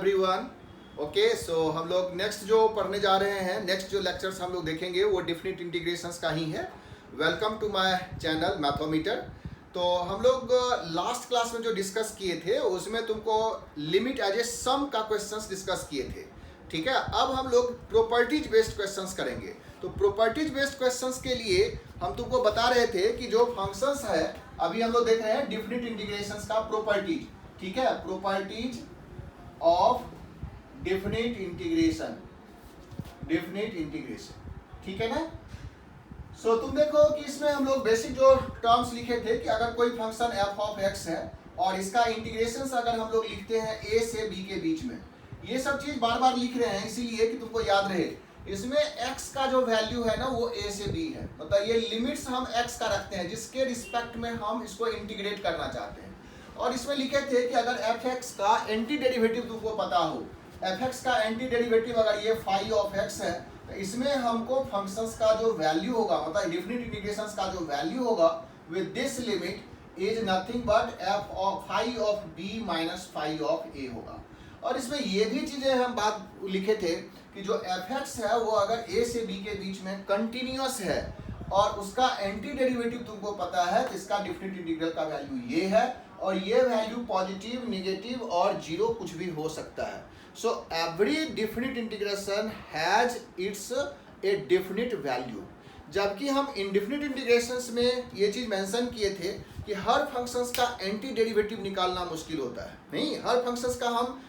Everyone. Okay, सो हम लोग next जो पढ़ने जा रहे हैं, नेक्स्ट जो लेक्चर्स हम लोग देखेंगे वो डिफिनिट इंटीग्रेशंस का ही है। Welcome to my channel Mathometer. तो हम लोग लास्ट क्लास में जो डिस्कस किए थे उसमें तुमको लिमिट एज ए सम का क्वेश्चंस डिस्कस किए थे। ठीक है, अब हम लोग प्रॉपर्टीज बेस्ड क्वेश्चंस करेंगे। तो प्रॉपर्टीज बेस्ड क्वेश्चंस के लिए हम तुमको बता रहे थे कि जो फंक्शंस है, अभी हम लोग देख रहे हैं डिफिनिट इंटीग्रेशंस का प्रॉपर्टीज। ठीक है, properties of definite integration, definite integration. ठीक है ना। सो तुम देखो कि इसमें हम लोग बेसिक जो टर्म्स लिखे थे कि अगर कोई फंक्शन एफ ऑफ एक्स है और इसका इंटीग्रेशन अगर हम लोग लिखते हैं ए से बी के बीच में, ये सब चीज बार बार लिख रहे हैं इसीलिए कि तुमको याद रहे। इसमें x का जो वैल्यू है ना वो a से b है, मतलब ये लिमिट्स हम x का रखते हैं जिसके रिस्पेक्ट में हम इसको इंटीग्रेट करना चाहते हैं। और इसमें लिखे थे कि अगर fx का एंटी डेरिवेटिव तुमको पता हो, fx का एंटी डेरिवेटिव अगर ये फाई ऑफ x है, तो इसमें हमको फंक्शंस का जो वैल्यू होगा, मतलब डिफिनिट इंटीग्रेशंस का जो वैल्यू होगा with this limit is nothing but f of phi of b minus phi of a होगा। और इसमें ये भी चीजें हम बात लिखे थे कि जो fx है वो अगर a से b के बीच में कंटिन्यूअस है और उसका एंटी डेरिवेटिव तुमको पता है, तो इसका डिफिनिट इंटीग्रल का वैल्यू ये है और ये वैल्यू पॉजिटिव, नेगेटिव और जीरो कुछ भी हो सकता है। So every definite integration has it's a definite value. जबकि हम इनडिफिनिट इंटीग्रेशंस में ये चीज मेंशन किए थे कि हर फंक्शंस का एंटी डेरिवेटिव निकालना मुश्किल होता है। नहीं, हर फंक्शंस का हम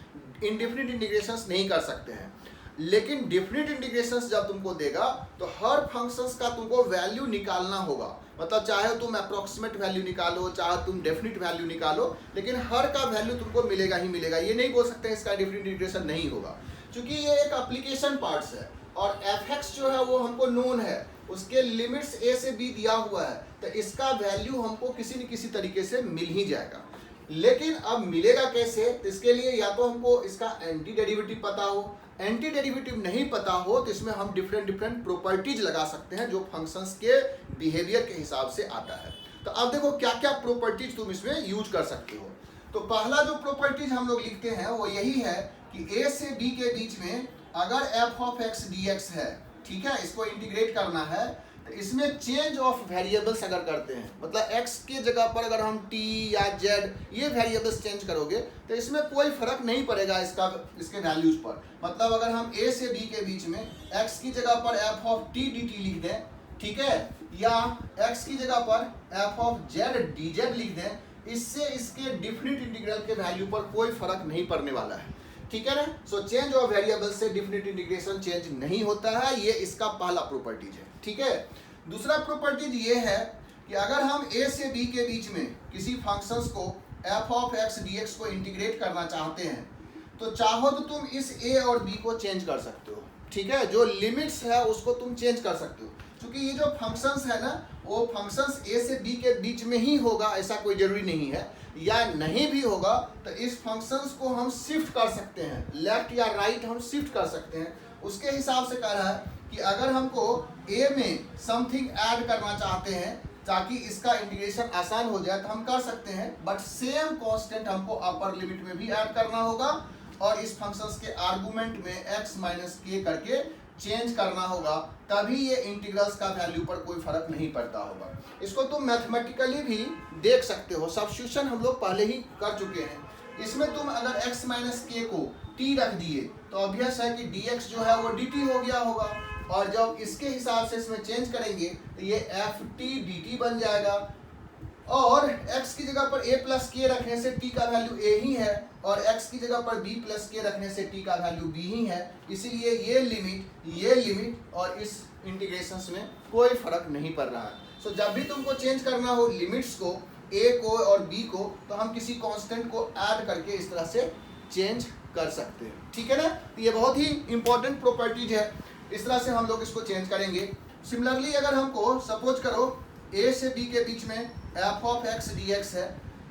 इनडिफिनिट इंटीग्रेशंस नहीं कर सकते हैं, लेकिन डिफिनिट इंटीग्रेशंस जब तुमको देगा तो हर फंक्शंस का तुमको वैल्यू निकालना होगा। मतलब चाहे तुम अप्रोक्सीमेट वैल्यू निकालो, चाहे तुम डेफिनिट वैल्यू निकालो, लेकिन हर का वैल्यू तुमको मिलेगा ही मिलेगा। ये नहीं बोल सकते इसका डिफिनिट इंटीग्रेशन नहीं होगा, क्योंकि ये एक एप्लीकेशन पार्ट्स है और fx जो है वो हमको नोन है, उसके लिमिट्स a से b दिया हुआ है, तो इसका वैल्यू हमको किसी न किसी तरीके से मिल ही जाएगा। लेकिन अब मिलेगा कैसे, तो इसके लिए या तो हमको इसका एंटी डेरिवेटिव पता हो, एंटी डेरिवेटिव नहीं पता हो तो इसमें हम डिफरेंट डिफरेंट प्रॉपर्टीज लगा सकते हैं जो फंक्शंस के बिहेवियर के हिसाब से आता है। तो अब देखो क्या क्या प्रॉपर्टीज तुम इसमें यूज कर सकते हो। तो पहला जो प्रॉपर्टीज हम लोग लिखते हैं वो यही है कि a से b के बीच में अगर f ऑफ x dx है, ठीक है, इसको इंटीग्रेट करना है, तो इसमें चेंज ऑफ वेरिएबल्स अगर करते हैं, मतलब x के जगह पर अगर हम t या z ये वेरिएबल्स चेंज करोगे तो इसमें कोई फर्क नहीं पड़ेगा इसके वैल्यूज पर। मतलब अगर हम a से b के बीच में x की जगह पर f ऑफ t dt लिख दें, ठीक है, या x की जगह पर f ऑफ z dz लिख दें, इससे इसके डिफिनिट इंटीग्रल के वैल्यू पर कोई फर्क नहीं पड़ने वाला है। ठीक है ना। सो चेंज ऑफ वेरिएबल से डिफिनिट इंटीग्रेशन चेंज नहीं होता है, ये इसका पहला प्रॉपर्टीज है। ठीक है, दूसरा प्रॉपर्टीज ये है कि अगर हम a से b के बीच में किसी फंक्शंस को f ऑफ x dx को इंटीग्रेट करना चाहते हैं, तो चाहो तो तुम इस a और b को चेंज कर सकते हो। ठीक है, जो लिमिट्स है उसको तुम चेंज कर सकते हो, क्योंकि ये जो फंक्शंस है ना वो फंक्शंस a से b के बीच में ही होगा, ऐसा कोई जरूरी नहीं है, या नहीं भी होगा तो इस फंक्शंस को हम शिफ्ट कर सकते हैं, लेफ्ट या राइट हम शिफ्ट कर सकते हैं। उसके हिसाब से कह रहा है कि अगर हमको a में समथिंग ऐड करना चाहते हैं ताकि इसका इंटीग्रेशन आसान हो जाए तो हम कर सकते हैं, बट सेम कांस्टेंट हमको अपर लिमिट में भी ऐड करना होगा और इस फंक्शंस के आर्गुमेंट में x माइनस के करके चेंज करना होगा, तभी ये इंटीग्रल्स का वैल्यू पर कोई फर्क नहीं पड़ता होगा। इसको तुम मैथमेटिकली भी देख सकते हो, सब्स्टिट्यूशन हम लोग पहले ही कर चुके हैं। इसमें तुम अगर x माइनस के को t रख दिए तो ऑब्वियस है कि dx जो है वो dt हो गया होगा, और जब इसके हिसाब से इसमें चेंज करेंगे तो ये ft dt बन जाएगा, और x की जगह पर a प्लस के रखने से t का वैल्यू a ही है और x की जगह पर b प्लस के रखने से t का वैल्यू b ही है। इसीलिए ये लिमिट और इस इंटीग्रेशंस में कोई फर्क नहीं पड़ रहा है। सो जब भी तुमको चेंज करना हो लिमिट्स को, a को और b को, तो हम किसी कांस्टेंट को ऐड करके इस तरह से चेंज कर सकते हैं। ठीक है ना। तो ये बहुत ही इंपॉर्टेंट प्रॉपर्टीज है, इस तरह से हम लोग इसको चेंज करेंगे। सिमिलरली अगर हमको सपोज करो a से b के बीच में f ऑफ x dx है,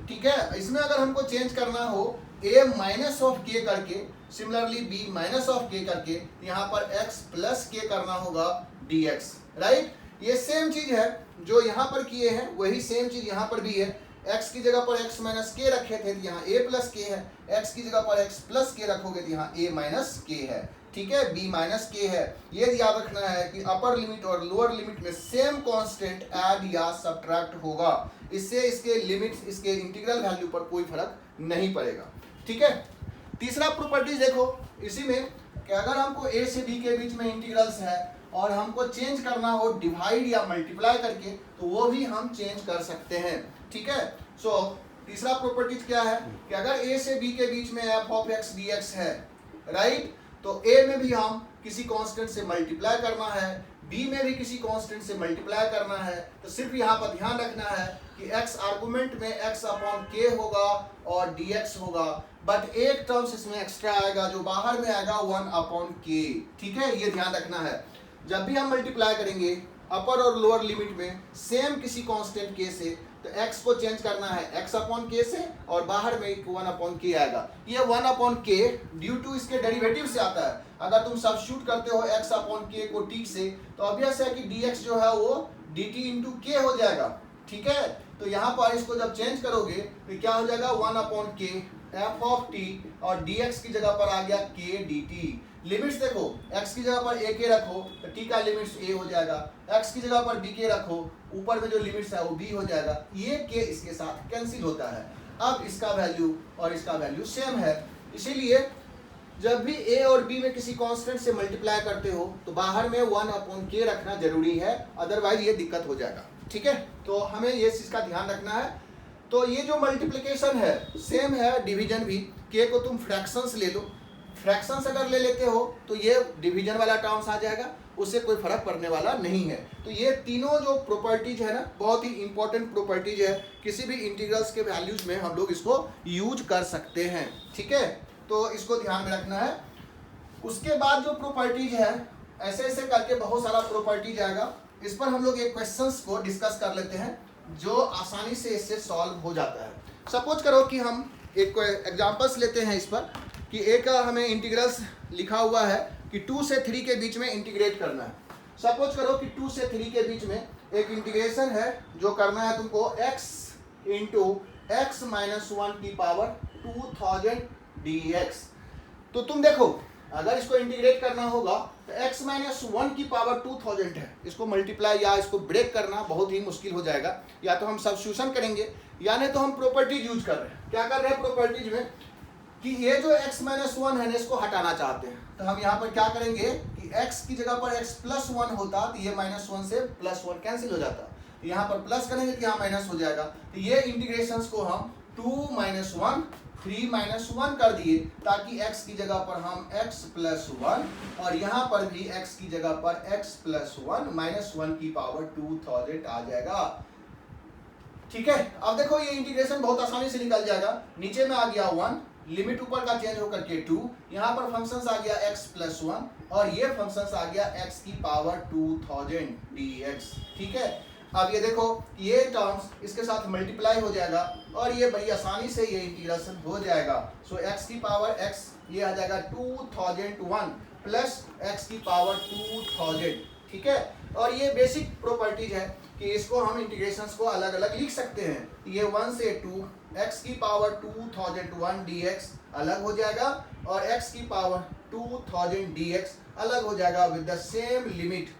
ठीक है, इसमें अगर हमको चेंज करना हो a माइनस ऑफ k करके, similarly b minus of k करके, यहाँ पर x प्लस k करना होगा dx, राइट। ये सेम चीज है जो यहाँ पर किए हैं, वही सेम चीज यहाँ पर भी है। x की जगह पर x माइनस के रखे थे तो यहाँ a प्लस के है, x की जगह पर x प्लस के रखोगे तो यहाँ a माइनस के है, ठीक है, b माइनस के है। ये याद रखना है कि अपर लिमिट और लोअर लिमिट में सेम कांस्टेंट ऐड या सब्ट्रैक्ट होगा, इससे इसके लिमिट्स, इसके इंटीग्रल वैल्यू पर कोई फर्क नहीं पड़ेगा, ठीक है। तीसरा प्रॉपर्टीज देखो इसी में कि अगर हमको a से b के बीच में इंटीग्रल्स है और हमको चेंज करना हो डिवाइड या मल्टीप्लाई करके तो वो भी हम चेंज कर सकते हैं, ठीक है। सो तीसरा प्रॉपर्टीज क्या है कि अगर a से b के बीच में f ऑफ x dx है, राइट, तो a में भी हम किसी कांस्टेंट से मल्टीप्लाई करना है, b में भी किसी कांस्टेंट से मल्टीप्लाई करना है, तो सिर्फ यहाँ पर ध्यान रखना है कि x आर्गुमेंट में x अपॉन k होगा और dx होगा, बट एक टर्म्स इसमें एक्स्ट्रा आएगा जो बाहर में आएगा 1 अपॉन k, ठीक है, ये ध्यान रखना है। जब भी हम मल्टीप्लाई करेंगे अपर और लोअर लिमिट में सेम किसी कांस्टेंट k से, तो x को चेंज करना है x अपॉन k से और बाहर में 1 अपॉन k आएगा। ये 1 अपॉन k ड्यू टू इसके डेरिवेटिव से आता है। अगर तुम सब्स्टिट्यूट करते हो x अपॉन k को t से तो ऑब्वियस है कि dx जो है वो dt इंटू k हो जाएगा, ठीक है। तो यहाँ पर इसको जब चेंज करोगे तो क्या हो जाएगा 1 upon k f of t और dx की जगह पर आ गया k dt। लिमिट्स देखो x की जगह पर a k रखो तो t का लिमिट्स a हो जाएगा, x की जगह पर d k रखो ऊपर में जो लिमिट्स है वो b हो जाएगा, ये k इसके साथ कैंसिल होता है। अब इसका वैल्यू और इसका वैल्यू सेम है, इसीलिए जब भी a और b में किसी कांस्टेंट से मल्टीप्लाई करते हो तो बाहर में 1 अपॉन k रखना जरूरी है, अदरवाइज ये दिक्कत हो जाएगा, ठीक है। तो हमें ये चीज का ध्यान रखना है। तो ये जो मल्टीप्लिकेशन है सेम है, डिवीजन भी, k को तुम फ्रैक्शंस ले लो, फ्रैक्शंस अगर ले लेते हो तो ये डिवीजन वाला टर्म्स आ जाएगा, उससे कोई फर्क पड़ने वाला नहीं है। तो ये तीनों जो प्रॉपर्टीज है ना बहुत ही इंपॉर्टेंट प्रॉपर्टीज है, किसी भी इंटीग्रल्स के वैल्यूज में हम लोग इसको यूज कर सकते हैं, ठीक है, तो इसको ध्यान में रखना है। उसके बाद जो प्रॉपर्टीज है ऐसे ऐसे करके बहुत सारा प्रॉपर्टीज आएगा, इस पर हम लोग एक क्वेश्चंस को डिस्कस कर लेते हैं जो आसानी से इससे सॉल्व हो जाता है। सपोज करो कि हम एक एग्जांपल्स लेते हैं इस पर कि एक हमें इंटीग्रल्स लिखा हुआ है कि 2 से 3 के बीच में इंटीग्रेट करना है। सपोज करो कि 2 से 3 के बीच में एक इंटीग्रेशन है जो करना है तुमको x इंटू एक्स माइनस 1 की पावर 2000 dx। तो तुम देखो अगर इसको इंटीग्रेट करना होगा तो x माइनस 1 की पावर 2000 है, इसको मल्टीप्लाई या इसको ब्रेक करना बहुत ही मुश्किल हो जाएगा। या तो हम सब्स्टिट्यूशन करेंगे या नहीं तो हम प्रॉपर्टीज यूज कर रहे हैं। क्या कर रहे हैं प्रॉपर्टीज में कि ये जो x माइनस 1 है ना इसको हटाना चाहते हैं, तो हम यहाँ पर क्या करेंगे कि x की जगह पर x प्लस 1 होता तो ये माइनस 1 से प्लस 1 कैंसिल हो जाता, तो यहाँ पर प्लस करेंगे तो यहाँ माइनस हो जाएगा। तो ये इंटीग्रेशंस को हम 2 माइनस 1 3 माइनस 1 कर दिए ताकि x की जगह पर हम x प्लस 1 और यहाँ पर भी x की जगह पर x प्लस 1 माइनस 1 की पावर 2000 आ जाएगा, ठीक है। अब देखो ये इंटीग्रेशन बहुत आसानी से निकल जाएगा, नीचे में आ गया 1, लिमिट ऊपर का चेंज होकर के 2, यहाँ पर फंक्शंस आ गया x प्लस 1 और ये फंक्शंस आ गया x की पावर 2000 dx, ठीक है। अब ये देखो ये टर्म्स इसके साथ मल्टीप्लाई हो जाएगा और ये बड़ी आसानी से ये इंटीग्रेशन हो जाएगा। सो x की पावर x ये आ जाएगा 2001 प्लस x की पावर 2000, ठीक है। और ये बेसिक प्रॉपर्टीज है कि इसको हम इंटीग्रेशंस को अलग अलग लिख सकते हैं। ये 1 से 2 x की पावर 2001 dx अलग हो जाएगा और x की पावर 2000 dx अलग हो जाएगा विद द सेम लिमिट।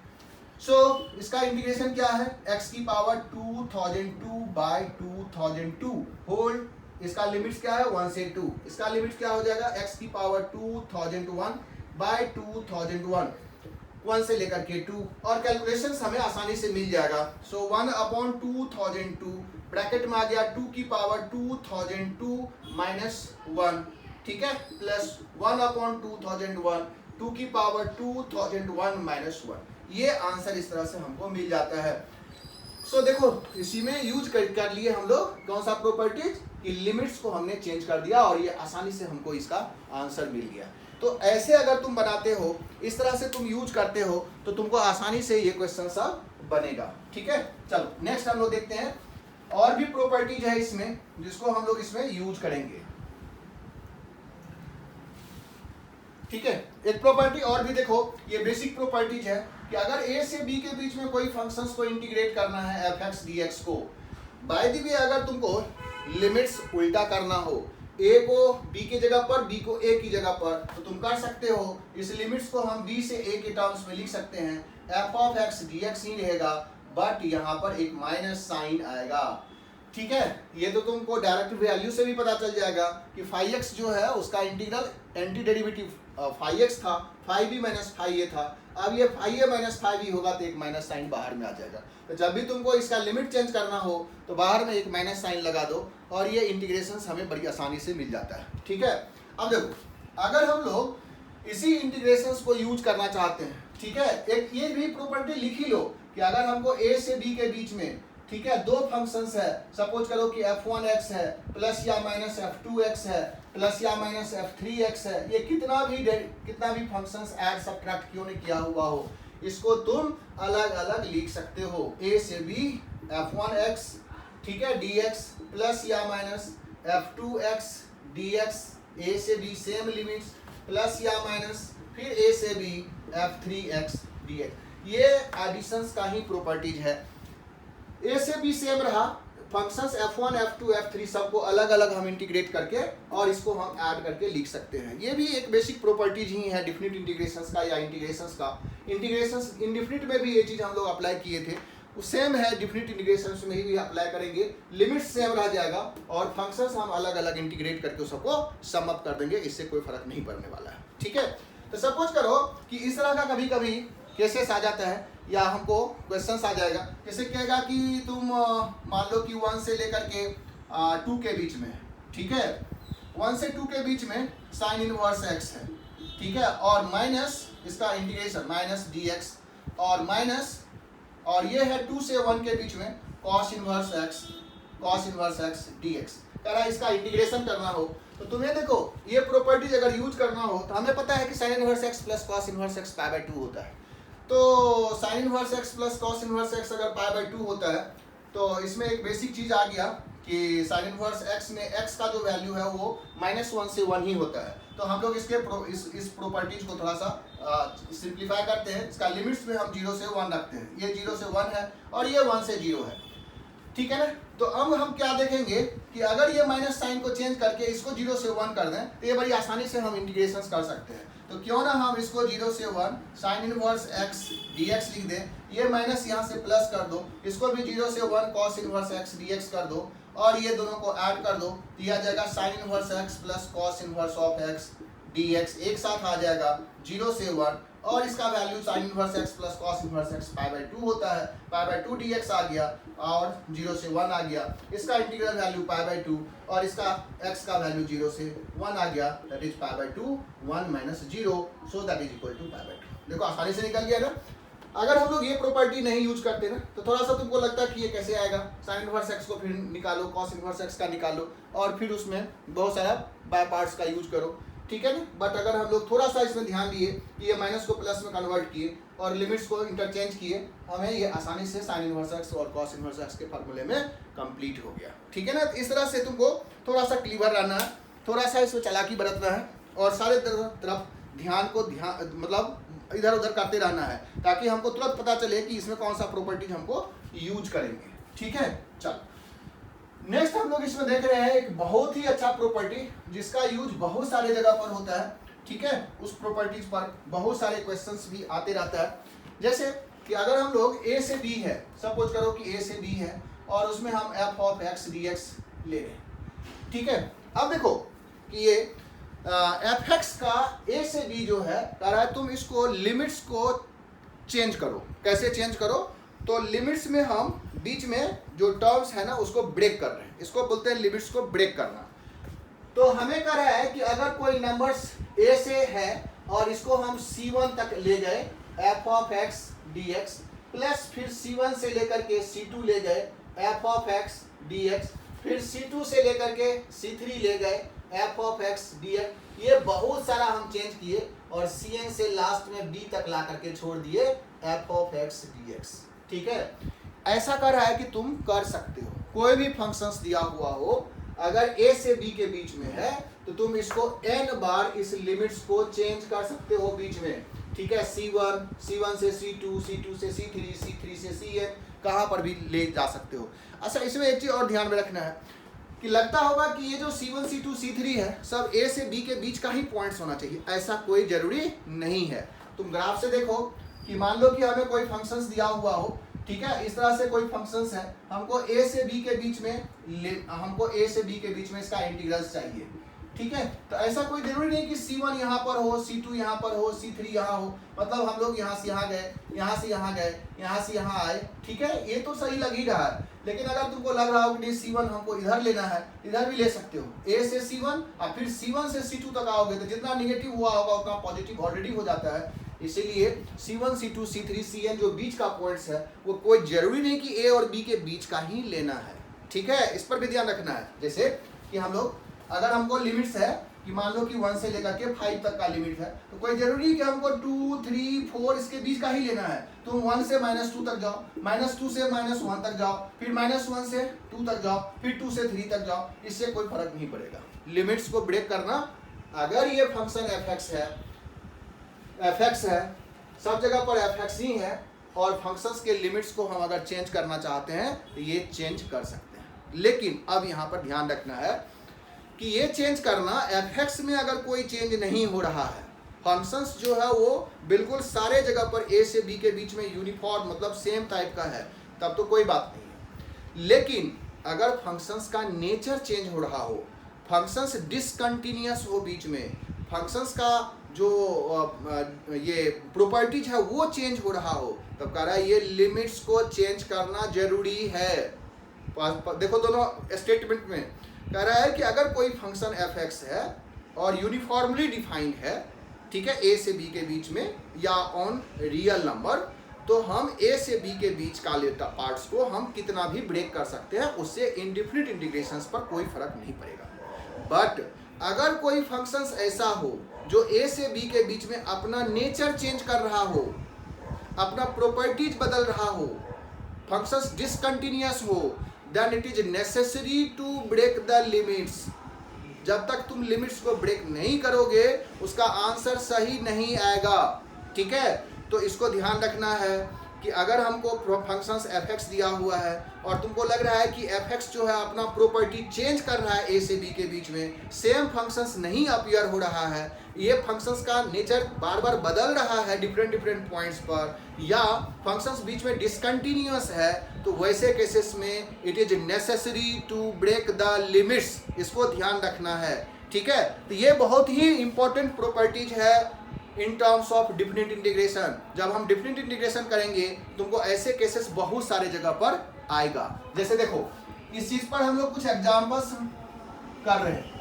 सो इसका इंटीग्रेशन क्या है, x की पावर 2002 बाई 2002 होल, इसका लिमिट्स क्या है 1 से 2, इसका लिमिट्स क्या हो जाएगा x की पावर 2001 बाई 2001 1 से लेकर के 2 और कैलकुलेशंस हमें आसानी से मिल जाएगा। सो 1 अपॉन 2002 ब्रैकेट में आ गया 2 की पावर 2002 माइनस 1, ठीक है, प्लस 1 अपॉन 2001 2 की पावर 2001 माइनस 1। ये आंसर इस तरह से हमको मिल जाता है। सो देखो इसी में यूज कर लिए हम लोग कौन सा प्रॉपर्टीज कि लिमिट्स को हमने चेंज कर दिया और ये आसानी से हमको इसका आंसर मिल गया। तो ऐसे अगर तुम बनाते हो, इस तरह से तुम यूज करते हो तो तुमको आसानी से ये क्वेश्चन सब बनेगा, ठीक है। चलो नेक्स्ट हम लोग देखते हैं और भी प्रॉपर्टीज है इसमें जिसको हम लोग इसमें यूज करेंगे, ठीक है। एक प्रॉपर्टी और भी देखो, ये बेसिक प्रॉपर्टीज है कि अगर a से b के बीच में कोई फंक्शंस को इंटीग्रेट करना है f(x) dx को, बाय द वे अगर तुमको लिमिट्स उल्टा करना हो, a को b की जगह पर, b को a की जगह पर, तो तुम कर सकते हो। इस लिमिट्स को हम b से a के टर्म्स में लिख सकते हैं, f ऑफ x dx ही रहेगा, बट यहाँ पर एक माइनस साइन आएगा। ठीक है, ये तो तुमको डायरेक्ट वैल्यू से भी पता चल जाएगा कि फाई एक्स जो है उसका integral anti derivative phi x था, phi b minus phi a था। अब ये phi a minus phi b होगा तो एक माइनस साइन बाहर में आ जाएगा। तो जब भी तुमको इसका लिमिट चेंज करना हो तो बाहर में एक माइनस साइन लगा दो और ये इंटीग्रेशन हमें बड़ी आसानी से मिल जाता है। ठीक है, अब देखो अगर हम लोग इसी इंटीग्रेशंस को यूज करना चाहते हैं, ठीक है, एक ये भी प्रॉपर्टी लिख ही लो कि अगर हमको a से b के बीच में, ठीक है, दो फंक्शंस है, सपोज करो कि f1x है प्लस या माइनस f2x है प्लस या माइनस f3x है, ये कितना भी फंक्शंस ऐड सब्ट्रैक्ट क्यों नहीं किया हुआ हो, इसको तुम अलग अलग लिख सकते हो। a से b f1x, ठीक है, dx प्लस या माइनस f2x dx, a से b सेम लिमिट्स प्लस या माइनस फिर a से b f3x dx। ये एडिशंस का ही प्रॉपर्टीज है। a से b सेम रहा, फंक्शंस f1 f2 f3 सबको अलग अलग हम इंटीग्रेट करके और इसको हम ऐड करके लिख सकते हैं। ये भी एक बेसिक प्रॉपर्टीज ही है डिफिनिट इंटीग्रेशंस का या इंटीग्रेशंस का। इंटीग्रेशंस इंडिफिनिट में भी ये चीज़ हम लोग अप्लाई किए थे, वो सेम है डिफिनिट इंटीग्रेशंस में भी अप्लाई करेंगे। लिमिट सेम रह जाएगा और फंक्शंस हम अलग अलग इंटीग्रेट करके सबको सम अप कर देंगे, इससे कोई फर्क नहीं पड़ने वाला है। ठीक है, तो सपोज करो कि इस तरह का कभी कभी केसेस आ जाता है या हमको क्वेश्चंस आ जाएगा, जैसे कहेगा कि तुम मान लो कि 1 से लेकर के 2 के बीच में, ठीक है, 1 से 2 के बीच में साइन इनवर्स x है, ठीक है, और माइनस इसका इंटीग्रेशन माइनस dx और माइनस, और ये है 2 से 1 के बीच में cos इनवर्स x dx। कह रहा है इसका इंटीग्रेशन करना हो तो तुम्हें देखो ये प्रॉपर्टीज अगर यूज करना हो तो हमें पता है कि sine inverse x plus cos inverse x pi by 2 होता है। तो sine inverse x plus cos inverse x अगर पाई बाय 2 होता है तो इसमें एक बेसिक चीज आ गया कि साइन इनवर्स x में x का जो वैल्यू है वो -1 से 1 ही होता है। तो हम लोग इसके इस प्रॉपर्टीज को थोड़ा सा सिंप्लीफाई करते हैं। इसका लिमिट्स में हम 0 से 1 रखते हैं, ये 0 से 1 है और ये 1 से 0 है, ठीक है ना। तो अब हम क्या देखेंगे कि अगर ये माइनस साइन को चेंज करके इसको 0 से 1 कर दें तो ये बड़ी आसानी से हम इंटीग्रेशंस कर सकते हैं। तो क्यों ना हम इसको 0 से 1 साइन इनवर्स x dx लिख दें, ये माइनस यहाँ से प्लस कर दो, इसको भी 0 से 1 cos इनवर्स x dx कर दो और ये दोनों को ऐड कर दो, दिया जाएगा sine inverse x plus cos inverse of x dx एक साथ आ जाएगा 0 से 1 और इसका value sine inverse x plus cos inverse x pi by 2 होता है। पाई बाय 2 dx आ गया और 0 से 1 आ गया, इसका इंटीग्रल वैल्यू पाई बाय 2 और इसका x का वैल्यू 0 से 1 आ गया, that is pi by 2 1 minus 0, so that is equal to pi by 2। देखो आसानी से निकल गया ना। अगर हम लोग ये प्रॉपर्टी नहीं यूज करते ना तो थोड़ा सा तुमको लगता है कि ये कैसे आएगा, साइन इनवर्स x को फिर निकालो, cos इनवर्स x का निकालो और फिर उसमें बहुत सारा बाय पार्ट्स का यूज करो, ठीक है ना। बट अगर हम लोग थोड़ा सा इसमें ध्यान दिए कि ये माइनस को प्लस में कन्वर्ट किए और लिमिट्स को इंटरचेंज किए, हमें ये आसानी से साइन इनवर्स x और cos इनवर्स x के फार्मूले में कंप्लीट हो गया, ठीक है ना। इस तरह से तुमको थोड़ा सा क्लीवर रहना है, थोड़ा सा इसमें चालाकी बरतना है और सारे तरफ ध्यान मतलब इधर उधर करते रहना है ताकि हमको तुरंत पता चले कि इसमें कौन सा प्रॉपर्टीज हमको यूज करेंगे, ठीक है। चलो नेक्स्ट हम लोग इसमें देख रहे हैं एक बहुत ही अच्छा प्रॉपर्टी जिसका यूज बहुत सारे जगह पर होता है, ठीक है। उस प्रॉपर्टीज पर बहुत सारे क्वेश्चंस भी आते रहता है। जैसे कि अगर हम लोग a से b है, सपोज करो कि a से b है और उसमें हम f ऑफ x dx ले रहे हैं, ठीक है। अब देखो कि ये fx का a से b जो है कह रहा है तुम इसको लिमिट्स को चेंज करो। कैसे चेंज करो, तो लिमिट्स में हम बीच में जो टर्म्स है ना उसको ब्रेक कर रहे हैं, इसको बोलते हैं लिमिट्स को ब्रेक करना। तो हमें कह रहा है कि अगर कोई नंबर्स a से है और इसको हम c1 तक ले गए f of x dx plus फिर c1 से लेकर के c2 ले गए f ऑफ x dx, फिर c2 से लेकर के c3 ले गए f ऑफ x dx, ये बहुत सारा हम चेंज किए और cn से लास्ट में b तक ला करके छोड़ दिए f ऑफ x dx, ठीक है। ऐसा कर रहा है कि तुम कर सकते हो, कोई भी फंक्शंस दिया हुआ हो अगर a से b के बीच में है तो तुम इसको n बार इस लिमिट्स को चेंज कर सकते हो बीच में। ठीक है, C1, C1 से C2, C2 से C3, C3 से Cn, कहाँ पर भी ले जा सकते हो। अच्छा, इसमें एक चीज़ और ध्यान में रखना है कि लगता होगा कि ये जो C1, C2, C3 है सब A से B के बीच का ही पॉइंट्स होना चाहिए, ऐसा कोई जरूरी नहीं है। तुम ग्राफ से देखो कि मान लो कि हमें कोई फंक्शंस दिया हुआ हो, ठीक है, इस तरह से कोई फंक्शंस है, हमको A से B के बीच में इसका इंटीग्रल्स चाहिए, ठीक है। तो ऐसा कोई जरूरी नहीं कि C1 यहाँ पर हो, C2 यहाँ पर हो, C3 यहाँ हो, मतलब हम लोग यहाँ से यहाँ गए, यहाँ से यहाँ गए, यहाँ से यहाँ आए, ठीक है, ये तो सही लग ही रहा है। लेकिन अगर तुमको लग रहा हो कि C1 हमको इधर लेना है, इधर भी ले सकते हो, A से C1 और फिर C1 से C2 तक आओगे तो जितना निगेटिव हुआ होगा उतना पॉजिटिव ऑलरेडी हो जाता है। इसीलिए C1, C2, C3, Cn जो बीच का पॉइंट्स है वो कोई जरूरी नहीं कि A और B के बीच का ही लेना है, ठीक है, इस पर भी ध्यान रखना है। जैसे कि हम लोग अगर हमको लिमिट्स है कि मान लो कि 1 से लेकर के 5 तक का लिमिट है, तो कोई जरूरी कि हमको 2, 3, 4 इसके बीच का ही लेना है। तुम 1 से -2 तक जाओ, -2 से -1 तक जाओ, फिर -1 से 2 तक जाओ, फिर 2 से 3 तक जाओ, इससे कोई फर्क नहीं पड़ेगा। लिमिट्स को ब्रेक करना, अगर ये फंक्शन fx है, सब जगह पर fx ही है और फंक्शंस के लिमिट्स को हम अगर चेंज करना चाहते हैं तो ये चेंज कर सकते हैं। लेकिन अब यहाँ पर ध्यान रखना है कि ये चेंज करना fx में अगर कोई चेंज नहीं हो रहा है, फंक्शंस जो है वो बिल्कुल सारे जगह पर a से b के बीच में यूनिफॉर्म मतलब सेम टाइप का है, तब तो कोई बात नहीं है। लेकिन अगर फंक्शंस का नेचर चेंज हो रहा हो, फंक्शंस डिसकंटिन्यूअस हो, बीच में फंक्शंस का जो ये प्रॉपर्टीज है वो चेंज हो रहा हो, तब कह रहा है ये लिमिट्स को चेंज करना जरूरी है। देखो दोनों स्टेटमेंट में कह रहा है कि अगर कोई फंक्शन fx है और यूनिफॉर्मली डिफाइंड है, ठीक है, a से b के बीच में या ऑन रियल नंबर, तो हम a से b के बीच का पार्ट्स को हम कितना भी ब्रेक कर सकते हैं, उससे इंडेफिनिट इंटीग्रेशंस पर कोई फर्क नहीं पड़ेगा। बट अगर कोई फंक्शंस ऐसा हो जो a से b के बीच में अपना नेचर चेंज कर रहा हो, अपना प्रॉपर्टीज बदल रहा हो, फंक्शंस डिसकंटिन्यूअस हो, then it is necessary to break the limits. जब तक तुम लिमिट्स को ब्रेक नहीं करोगे उसका आंसर सही नहीं आएगा, ठीक है। तो इसको ध्यान रखना है कि अगर हमको फंक्शंस fx दिया हुआ है और तुमको लग रहा है कि fx जो है अपना प्रॉपर्टी चेंज कर रहा है a से b के बीच में, सेम फंक्शंस नहीं अपीयर हो रहा है, ये फंक्शंस का नेचर बार बार बदल रहा है डिफरेंट पॉइंट्स पर, या फंक्शंस बीच में डिसकंटिन्यूअस है, तो वैसे केसेस में it is necessary to break the limits. इसको ध्यान रखना है, ठीक है। तो ये बहुत ही इंपॉर्टेंट प्रॉपर्टीज है in terms of definite integration. जब हम डिफिनिट इंटीग्रेशन करेंगे तुमको ऐसे केसेस बहुत सारे जगह पर आएगा। जैसे देखो इस चीज पर हम लोग कुछ एग्जांपल्स कर रहे हैं।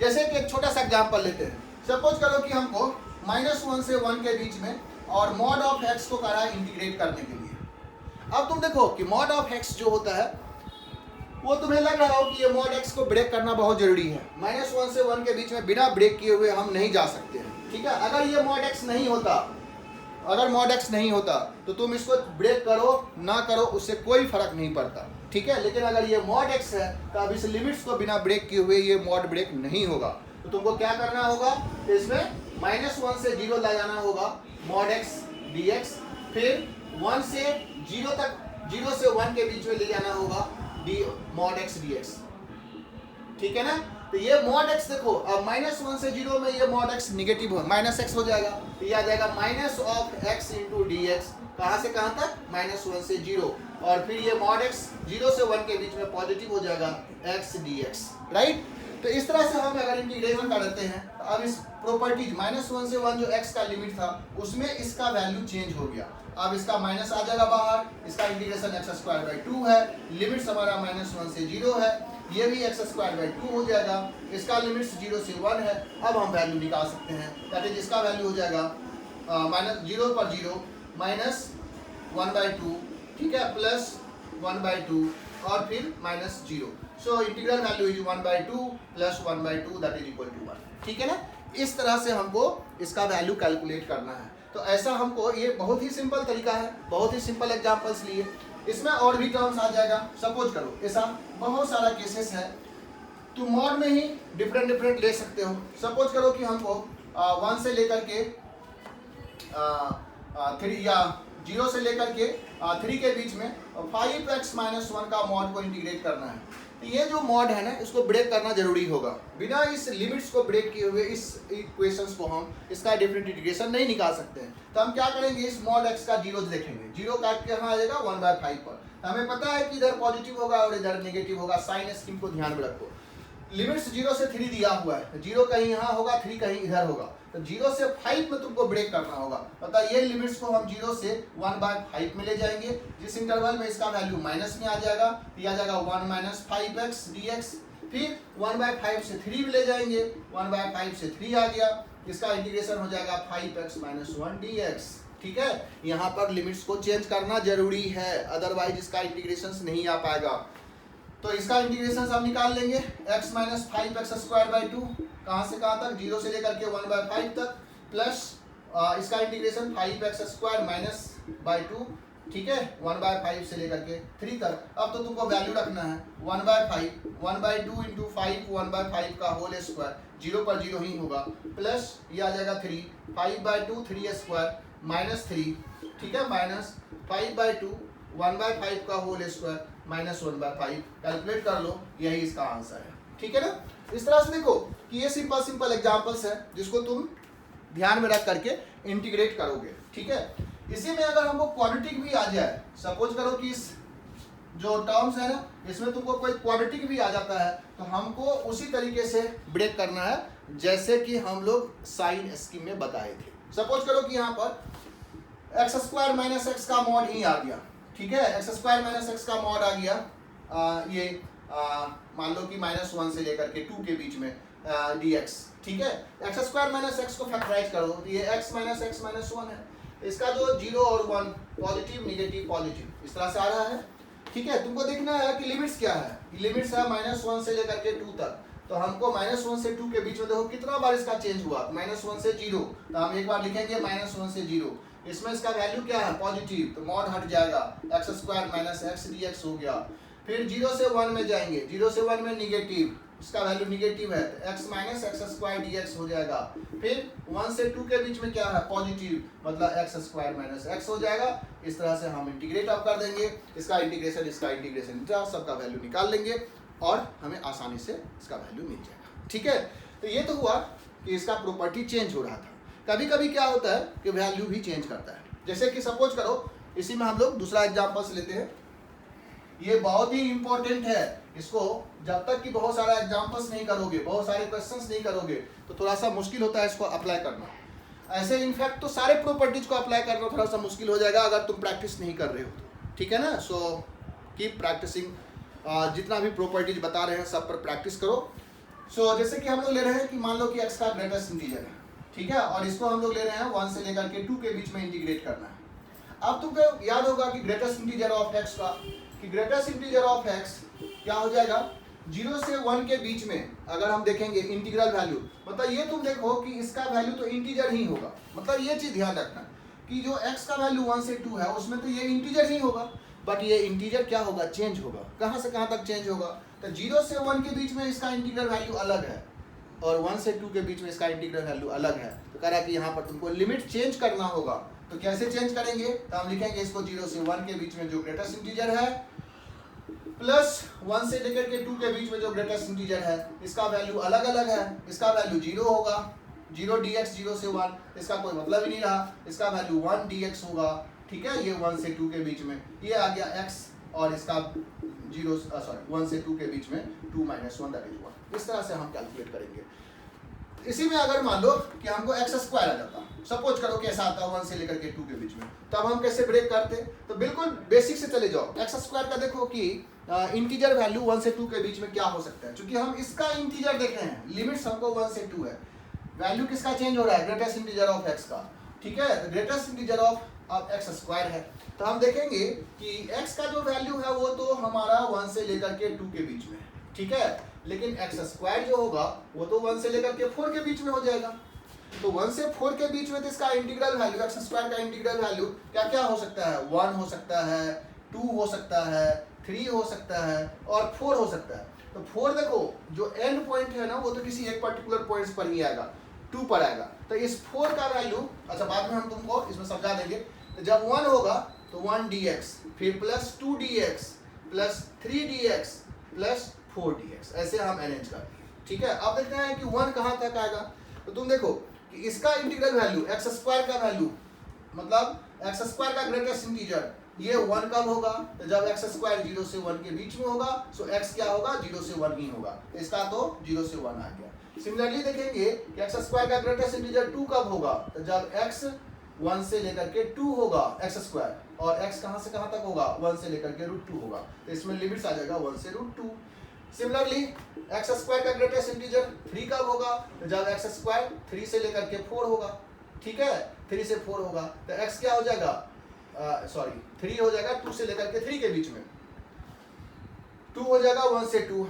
जैसे कि एक छोटा सा एग्जांपल लेते हैं। सपोज करो कि हमको -1 से 1 के बीच में और मॉड ऑफ x को करा इंटीग्रेट करने के लिए। अब तुम देखो कि मॉड ऑफ x जो होता है वो तुम्हें लग रहा हो कि ये मॉड x को ब्रेक करना बहुत जरूरी है, -1 से 1 के बीच में बिना ब्रेक किए हुए हम नहीं जा सकते हैं, ठीक है। अगर ये मॉड x नहीं होता, अगर मॉड x नहीं होता तो तुम इसको ब्रेक करो ना करो उससे कोई फर्क नहीं पड़ता, ठीक है। लेकिन अगर ये मॉड x है तो अब इस लिमिट्स को बिना ब्रेक किए हुए ये मॉड ब्रेक नहीं होगा। तो तुमको क्या करना होगा, तो इसमें -1 से 0 ला जाना होगा मॉड x dx, फिर 1 से 0 तक, 0 से 1 के बीच में ले जाना होगा मॉड x dx, ठीक है ना। तो ये मॉड x देखो अब -1 से 0 में ये मॉड x निगेटिव हो, -x हो जाएगा, तो ये आ जाएगा -x × dx, कहाँ से कहाँ तक, -1 से 0, और फिर ये मॉड x 0 से 1 के बीच में पॉजिटिव हो जाएगा x dx, राइट। तो इस तरह से हम अगर इंटीग्रेशन करते हैं तो अब इस प्रॉपर्टीज -1 से 1 जो x का लिमिट था उसमें इसका वैल्यू चेंज हो गया। अब इसका माइनस आ जाएगा बाहर, इसका इंटीग्रेशन x² 2 है, लिमिट्स हमारा -1 से 0 है, ये भी x² 2 हो जाएगा, इसका लिमिट्स 0 से 1 है। अब हम वैल्यू निकाल सकते हैं, दैट इज इसका वैल्यू हो जाएगा -0 पर 0 -1/2, ठीक है, +1/2 और फिर -0। So integral value is 1/2 + 1/2 that is equal to 1, ठीक है ना। इस तरह से हमको इसका वैल्यू कैलकुलेट करना है। तो ऐसा हमको, ये बहुत ही सिंपल तरीका है, बहुत ही सिंपल एग्जांपल्स लिए, इसमें और भी टर्म्स आ जाएगा। सपोज करो ऐसा बहुत सारा केसेस है, तुम मॉड में ही डिफरेंट ले सकते हो। सपोज करो कि हमको 1 से लेकर के 3 या 0 से लेकर के 3 के बीच में 5x माइनस 1 का मॉड को इंटीग्रेट करना है। तो ये जो मॉड है ना, इसको ब्रेक करना जरूरी होगा। बिना इस लिमिट्स को ब्रेक किए हुए इस इक्वेशंस को हम इसका डिफरेंट इंटीग्रेशन नहीं निकाल सकते हैं। तो हम क्या करेंगे, इस मॉड x का 0 देखेंगे, 0 काट के यहाँ आ जाएगा 1/5 पर। तो हमें पता है कि इधर पॉजिटिव होगा और इधर नेगेटिव होगा। साइन स्कीम को ध्यान में रखो। लिमिट्स 0 से 3 दिया हुआ है, 0 कहीं यहाँ होगा, 3 कहीं इधर होगा। तो 0 से 5 में तुमको ब्रेक करना होगा। मतलब ये लिमिट्स को हम 0 से 1/5 में ले जाएंगे, जिस इंटरवल में इसका वैल्यू माइनस में आ जाएगा, तो आ जाएगा 1 माइनस 5x dx। फिर 1/5 से 3 में ले जाएंगे, 1/5 से 3 आ गया, इसका इंटीग्रेशन हो जाएगा 5x माइनस 1 dx। ठीक है, यहाँ पर लिमिट्स को चेंज करना जरूरी है, अदरवाइज इसका इंटीग्रेशन नहीं आ पाएगा। तो इसका इंटीग्रेशन हम निकाल लेंगे, x माइनस 5x²/2 कहाँ से कहाँ तक, 0 से लेकर के 1/5 तक, प्लस इसका इंटीग्रेशन 5x² माइनस 2, ठीक है, 1/5 से लेकर के 3 तक। अब तो तुमको वैल्यू रखना है 1/2 इंटू 5, 1/5 का होल स्क्वायर, 0 पर 0 ही होगा, प्लस ये आ जाएगा 3, 5/2 3² माइनस 3, ठीक है, माइनस 5/2 1/5 का होल स्क्वायर माइनस 1/5। कैलकुलेट कर लो, यही इसका आंसर है। ठीक है ना। इस तरह से देखो कि ये सिंपल एग्जांपल्स है जिसको तुम ध्यान में रख करके इंटीग्रेट करोगे। ठीक है, इसी में अगर हमको क्वाड्रेटिक भी आ जाए, सपोज करो कि इस जो टर्म्स है ना, इसमें तुमको कोई क्वाड्रेटिक भी आ जाता है, तो हमको उसी तरीके से ब्रेक करना है जैसे कि हम लोग साइन स्कीम में बताए थे। सपोज करो कि यहाँ पर x² माइनस x का मॉड ही आ गया। ठीक है, x² माइनस x का मॉड आ गया, ये मान लो कि -1 से लेकर के 2 के बीच में dx। ठीक है, x² माइनस x को फैक्टराइज करो, तो ये x माइनस x माइनस 1 है। इसका जो 0 और 1 पॉजिटिव नेगेटिव पॉजिटिव इस तरह से आ रहा है। ठीक है, तुमको देखना है कि लिमिट्स क्या है। लिमिट्स है -1 से लेकर के 2 तक, तो हमको -1 से 2 के बीच में देखो कितना बार इसका चेंज हुआ, -1 से 0, तो हम एक बार लिखेंगे -1 से 0। इसमें इसका वैल्यू क्या है, पॉजिटिव, तो मॉड हट जाएगा, x² माइनस x dx हो गया। फिर 0 से 1 में जाएंगे, 0 से 1 में निगेटिव, इसका वैल्यू निगेटिव है, तो x माइनस x² dx हो जाएगा। फिर 1 से 2 के बीच में क्या है, पॉजिटिव, मतलब x² माइनस x हो जाएगा। इस तरह से हम इंटीग्रेट अप कर देंगे, इसका इंटीग्रेशन सबका वैल्यू निकाल लेंगे और हमें आसानी से इसका वैल्यू मिल जाएगा। ठीक है, तो ये तो हुआ कि इसका प्रॉपर्टी चेंज हो रहा था। कभी कभी क्या होता है कि वैल्यू भी चेंज करता है। जैसे कि सपोज करो, इसी में हम लोग दूसरा एग्जांपल्स लेते हैं। ये बहुत ही इंपॉर्टेंट है, इसको जब तक कि बहुत सारा एग्जांपल्स नहीं करोगे, बहुत सारे क्वेश्चंस नहीं करोगे, तो थोड़ा सा मुश्किल होता है इसको अप्लाई करना। ऐसे इनफैक्ट तो सारे प्रॉपर्टीज को अप्लाई करना थोड़ा सा मुश्किल हो जाएगा अगर तुम प्रैक्टिस नहीं कर रहे हो तो। ठीक है ना। सो कीप प्रैक्टिसिंग, जितना भी प्रॉपर्टीज बता रहे हैं सब पर प्रैक्टिस करो। सो जैसे कि हम लोग ले रहे हैं कि मान लो कि x का ग्रेटेस्ट इंटीजर है, ठीक है, और इसको हम लोग ले रहे हैं 1 से लेकर के 2 के बीच में इंटीग्रेट करना है। अब तुमको याद होगा कि ग्रेटेस्ट इंटीजर ऑफ x का, कि ग्रेटेस्ट इंटीजर ऑफ x क्या हो जाएगा, 0 से 1 के बीच में अगर हम देखेंगे इंटीग्रल वैल्यू, मतलब ये तुम देखो कि इसका वैल्यू तो इंटीजर ही होगा। मतलब ये चीज ध्यान रखना कि जो x का वैल्यू 1 से 2 है उसमें तो ये इंटीजर ही होगा, बट ये इंटीजर क्या होगा, चेंज होगा। कहाँ से कहाँ तक चेंज होगा, तो 0 से 1 के बीच में इसका इंटीग्रल वैल्यू अलग है और 1 से 2 के बीच में इसका इंटीग्रल वैल्यू अलग है। तो कह रहा है कि यहाँ पर तुमको लिमिट चेंज करना होगा। तो कैसे चेंज करेंगे, तो हम लिखेंगे इसको 0 से 1 के बीच में जो ग्रेटेस्ट इंटीजर है, प्लस 1 से लेकर के 2 के बीच में जो ग्रेटेस्ट इंटीजर है, इसका वैल्यू अलग अलग है। इसका वैल्यू 0 होगा, 0 dx, 0 से 1, इसका कोई मतलब ही नहीं रहा। इसका वैल्यू 1 dx होगा, ठीक है, ये 1 से 2 के बीच में ये आ गया x, और इसका 1 से 2 के बीच में 2 माइनस 1 दैट इज 1। इस तरह से हम कैलकुलेट करेंगे। इसी में अगर मान लो कि हमको x² आ जाता, सपोज करो कि ऐसा आता 1 से लेकर के 2 के बीच में, तब हम कैसे ब्रेक करते, तो बिल्कुल बेसिक से चले जाओ। x² का देखो कि इंटीजर वैल्यू 1 से 2 के बीच में क्या हो सकता है, क्योंकि हम इसका इंटीजर देख रहे हैं, लिमिट्स हमको 1 से 2 है, वैल्यू किसका चेंज हो रहा है, ग्रेटेस्ट इंटीजर ऑफ x का। ठीक है, ग्रेटेस्ट इंटीजर ऑफ x² है, तो हम देखेंगे कि x का जो वैल्यू है वो तो हमारा 1 से लेकर के 2 के बीच में, ठीक है, लेकिन x² जो होगा वो तो 1 से लेकर के 4 के बीच में हो जाएगा। तो 1 से 4 के बीच में तो इसका इंटीग्रल वैल्यू, x² का इंटीग्रल वैल्यू क्या क्या हो सकता है, 1 हो सकता है, 2 हो सकता है, 3 हो सकता है और 4 हो सकता है। तो 4 देखो जो एंड पॉइंट है ना, वो तो किसी एक पर्टिकुलर पॉइंट्स पर ही आएगा। 2 पर आएगा। तो इस 4 का वैल्यू, अच्छा बाद में हम तुमको इसमें समझा देंगे। तो जब 1 होगा तो 1 dx, फिर plus 2 dx plus 3 dx plus 4 dx, ऐसे हम अरेंज कर दिए। ठीक है, अब देखते हैं कि 1 कहाँ तक आएगा। तो तुम देखो कि इसका इंटीग्रल वैल्यू एक्स स्क्वायर का वैल्यू, मतलब एक्स स्क्वायर का ग्रेटेस्ट इंटीजर ये 1 कब होगा, तो जब एक्स स्क्वायर 0 से 1 के बीच में होगा। सो एक्स क्या होगा, 0 से 1 ही होगा। इसका तो 0 से 1 आ गया। सिमिलरली देखेंगे कि एक्स स्क्वायर का ग्रेटेस्ट इंटीजर 2 कब होगा, तो जब एक्स 1 से लेकर के 2 होगा एक्स स्क्वायर, और एक्स कहाँ से कहाँ तक होगा, 1 से लेकर के √2 होगा। तो इसमें लिमिट्स आ जाएगा 1 से √2। सिमिलरली एक्स स्क्वायर का ग्रेटेस्ट इंटीजर 3 कब होगा, तो जब एक्स स्क्वायर 3 से लेकर के 4 होगा। ठीक है, 3 से 4 होगा तो एक्स क्या हो जाएगा, 3 हो जाएगा 2 से लेकर के 3 के बीच में, 2 हो जाएगा 1 से 2,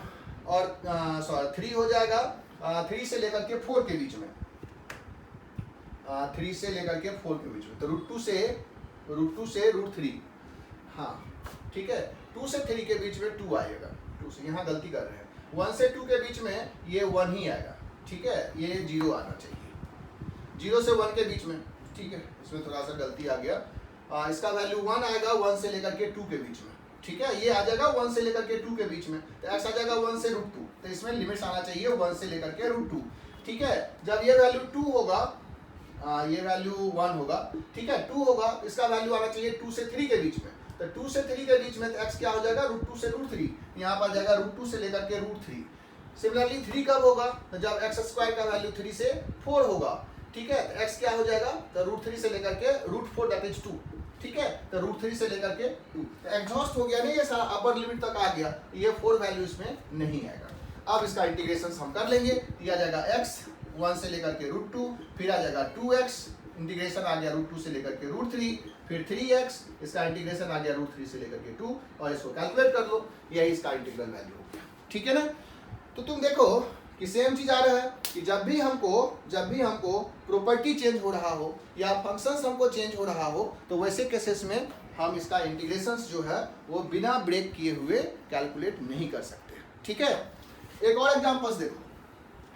और 3 हो जाएगा 3 से लेकर के 4 के बीच में, 3 से लेकर के 4 के बीच में। तो √2 से √3, हाँ ठीक है, 2 से 3 के बीच में 2 आएगा, 2 से, यहाँ गलती कर रहे हैं, 1 से 2 के बीच में ये 1 ही आएगा। ठीक है, ये 0 आना चाहिए, 0 से 1 के बीच में। ठीक है, इसमें थोड़ा सा गलती आ गया। इसका वैल्यू 1 आएगा 1 से लेकर के 2 के बीच में। ठीक है, ये आ जाएगा 1 से लेकर के 2 के बीच में, तो x आ जाएगा 1 से √2। तो इसमें लिमिट्स आना चाहिए 1 से लेकर के √2। ठीक है, जब ये वैल्यू 2 होगा, ये वैल्यू 1 होगा। ठीक है, 2 होगा, इसका वैल्यू आना चाहिए 2 से 3 के बीच में। तो 2 से 3 के बीच में तो x क्या हो जाएगा, √2 से √3, यहाँ पर जाएगा √2 से लेकर के √3। सिमिलरली 3 कब होगा, तो जब एक्स स्क्वायर का वैल्यू 3 से 4 होगा। ठीक है, तो x क्या हो जाएगा, तो √3 से लेकर के √4 दैट इज 2। ठीक है, तो √3 से लेकर के 2, तो एग्जॉस्ट हो गया नहीं, ये सारा अपर लिमिट तक आ गया, ये 4 वैल्यू इसमें नहीं आएगा। अब इसका इंटीग्रेशन हम कर लेंगे, ये आ जाएगा x 1 से लेकर के √2, फिर आ जाएगा 2x, इंटीग्रेशन आ गया √2 से लेकर के √3, फिर 3x, इसका इंटीग्रेशन आ गया √3 से लेकर के 2, और इसको कैलकुलेट कर लो, यही इसका इंटीग्रल वैल्यू हो गया। ठीक है ना, तो तुम देखो कि सेम चीज आ रहा है कि जब भी हमको प्रॉपर्टी चेंज हो रहा हो या फंक्शंस हमको चेंज हो रहा हो, तो वैसे केसेस में हम इसका इंटीग्रेशंस जो है वो बिना ब्रेक किए हुए कैलकुलेट नहीं कर सकते। ठीक है, एक और एग्जांपल्स देखो,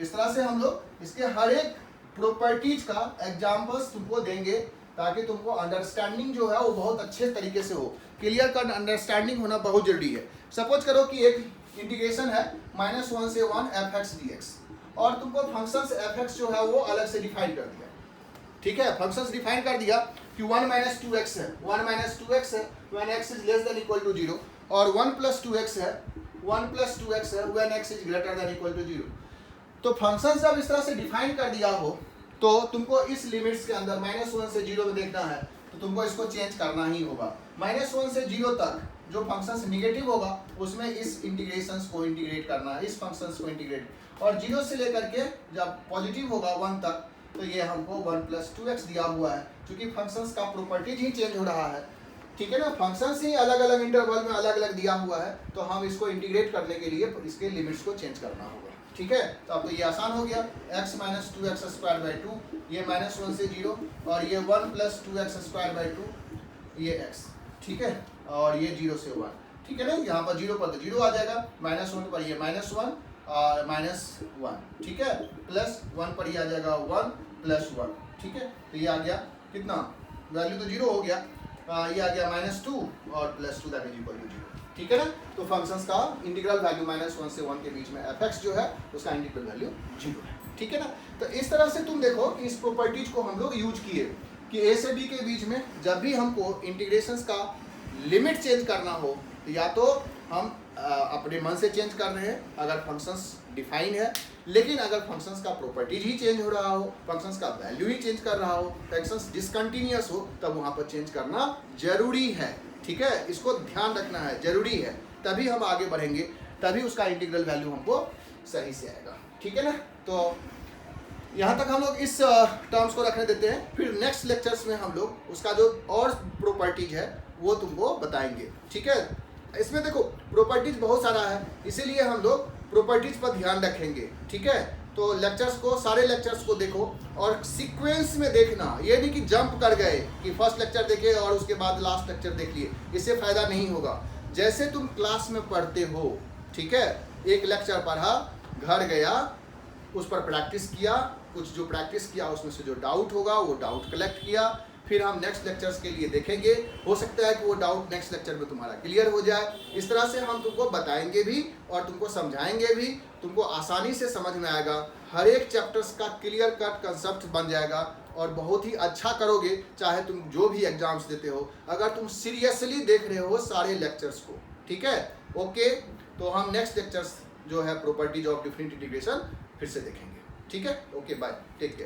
इस तरह से हम लोग इसके हर एक प्रॉपर्टीज का एग्जांपल्स तुमको देंगे, ताकि तुमको अंडरस्टैंडिंग जो है वो बहुत अच्छे तरीके से हो। क्लियर कट अंडरस्टैंडिंग होना बहुत जरूरी है। सपोज करो कि एक इंटीग्रेशन है -1 से 1 fx dx, और तुमको फंक्शंस fx जो है वो अलग से डिफाइन कर दिया। ठीक है, फंक्शंस डिफाइन कर दिया कि 1 - 2x है, 1 - 2x है when x is less than equal to 0, और 1 + 2x है, 1 + 2x है when x is greater than equal to 0। तो फंक्शंस जब इस तरह से डिफाइन कर दिया हो, तो तुमको इस लिमिट्स के अंदर -1 से 0 में देखना है, तो तुमको इसको चेंज करना ही होगा। -1 से 0 तक जो फंक्शंस निगेटिव होगा उसमें इस इंटीग्रेशंस को इंटीग्रेट करना है, इस फंक्शंस को इंटीग्रेट, और 0 से लेकर के जब पॉजिटिव होगा 1 तक, तो ये हमको 1 + 2x दिया हुआ है, क्योंकि फंक्शंस का प्रॉपर्टीज ही चेंज हो रहा है। ठीक है ना, फंक्शंस ही अलग अलग इंटरवल में अलग अलग दिया हुआ है, तो हम इसको इंटीग्रेट करने के लिए इसके लिमिट्स को चेंज करना होगा। ठीक है, तो अब तो ये आसान हो गया, x - 2x² 2, ये -1 से 0, और ये 1 + 2x² 2, ये x। ठीक है, और ये 0 से 1। ठीक है ना, यहाँ पर 0 पर तो 0 आ जाएगा, -1 पर ये -1 और -1। ठीक है, +1 पर ये आ जाएगा 1 + 1। ठीक है, तो ये आ गया कितना, वैल्यू तो 0 हो गया, ये आ गया -2 और +2 दैट इज इक्वल टू 0। ठीक है ना, तो फंक्शंस का इंटीग्रल वैल्यू -1 से 1 के बीच में fx जो है उसका इंटीग्रल वैल्यू 0 है। ठीक है ना, तो इस तरह से तुम देखो कि इस प्रॉपर्टीज को हम लोग यूज किए कि a से b के बीच में जब भी हमको इंटीग्रेशंस का लिमिट चेंज करना हो, तो या तो हम अपने मन से चेंज कर रहे हैं अगर फंक्शंस डिफाइन है, लेकिन अगर फंक्शंस का प्रॉपर्टीज ही चेंज हो रहा हो, फंक्शंस का वैल्यू ही चेंज कर रहा हो, फंक्शंस डिसकंटिन्यूअस हो, तब वहाँ पर चेंज करना जरूरी है। ठीक है, इसको ध्यान रखना है, जरूरी है, तभी हम आगे बढ़ेंगे, तभी उसका इंटीग्रल वैल्यू हमको सही से आएगा। ठीक है ना, तो यहाँ तक हम लोग इस टर्म्स को रखने देते हैं, फिर नेक्स्ट लेक्चर्स में हम लोग उसका जो और प्रॉपर्टीज है वो तुमको बताएंगे। ठीक है, इसमें देखो प्रॉपर्टीज बहुत सारा है, इसीलिए हम लोग प्रॉपर्टीज पर ध्यान रखेंगे। ठीक है, तो लेक्चर्स को, सारे लेक्चर्स को देखो और सीक्वेंस में देखना, ये नहीं कि जंप कर गए कि फर्स्ट लेक्चर देखे और उसके बाद लास्ट लेक्चर देख लिए, इससे फायदा नहीं होगा। जैसे तुम क्लास में पढ़ते हो, ठीक है, एक लेक्चर पढ़ा, घर गया, उस पर प्रैक्टिस किया, कुछ जो प्रैक्टिस किया उसमें से जो डाउट होगा वो डाउट कलेक्ट किया, फिर हम नेक्स्ट लेक्चर्स के लिए देखेंगे। हो सकता है कि वो डाउट नेक्स्ट लेक्चर में तुम्हारा क्लियर हो जाए। इस तरह से हम तुमको बताएंगे भी और तुमको समझाएंगे भी, तुमको आसानी से समझ में आएगा। हर एक चैप्टर्स का क्लियर कट कंसेप्ट बन जाएगा और बहुत ही अच्छा करोगे, चाहे तुम जो भी एग्जाम्स देते हो, अगर तुम सीरियसली देख रहे हो सारे लेक्चर्स को। ठीक है, ओके। तो हम नेक्स्ट लेक्चर्स जो है प्रॉपर्टीज ऑफ डिफरेंट इंटीग्रेशन फिर से देखेंगे। ठीक है, ओके, बाय, टेक केयर।